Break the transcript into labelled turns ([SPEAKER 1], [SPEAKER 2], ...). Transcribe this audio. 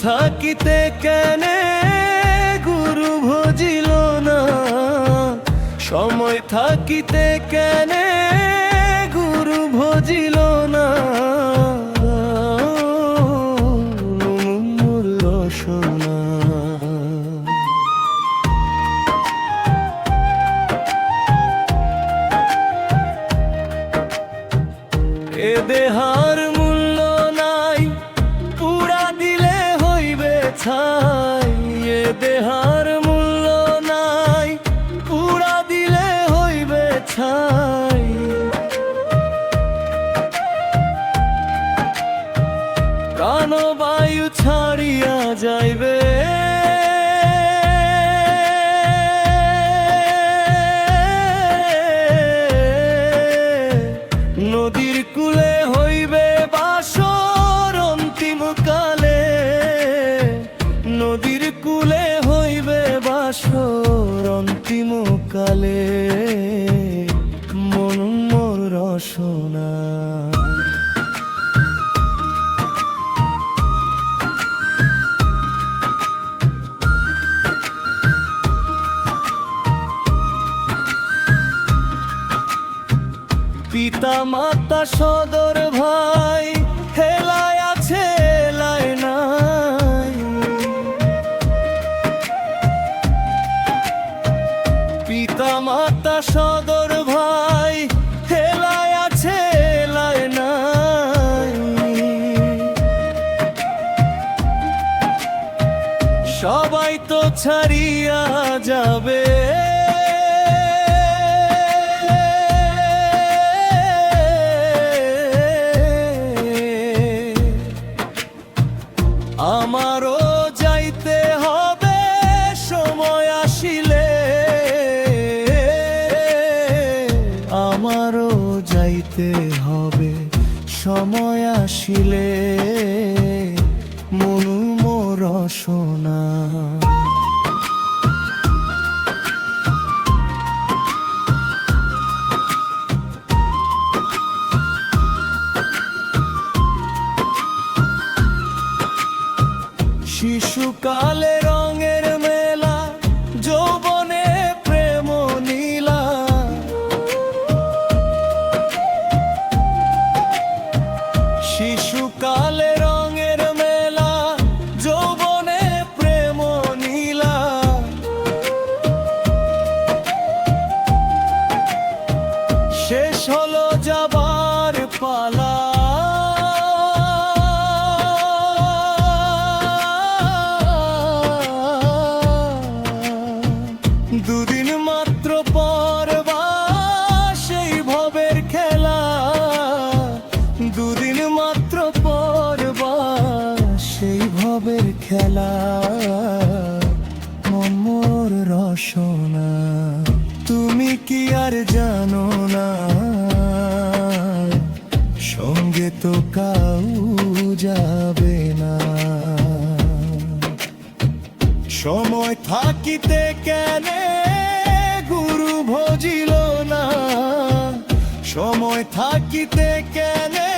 [SPEAKER 1] থাকিতে কেনে গুরু ভজিল না, সময় থাকিতে কেনে গুরু ভজিল না। মোর রসনা এ দেহার মূল্য নাই, পুরা দিলে হইবে ছাই। এ দেহার মূল্য নাই, পুরা দিলে হইবে ছাই। প্রাণবায়ু ছাড়িয়া যাইবে, নদীর কূলে হইবে বাসর অন্তিম কালে। নদীর কূলে হইবে বাসর অন্তিম কালে। মন মোর রসনা পিতা মাতা সদর ভাই হেলায় আছে হেলায় নাই। পিতা মাতা সদর ভাই হেলায় আছে হেলায় নাই। সবাই তো ছাড়িয়া যাবে, আমারও যাইতে হবে সময় আসিলে। আমারও যাইতে হবে সময় আসিলে। মনু মোর রসনা শিশুকালে রঙের মেলা, যৌবনে প্রেম নীলা। শিশুকালে রঙের মেলা, যৌবনে প্রেম নীলা। শেষ হলো যাবার পালা, দুদিন মাত্র পরবা সেই ভবের খেলা। দুদিন মাত্র পরবা সেই ভবের খেলা। মোর রসনা তুমি কি আর জানো না, সঙ্গে তো কাউ যাবে না। সময় থাকিতে কেনে গুরু ভজিল না, সময় থাকিতে কেনে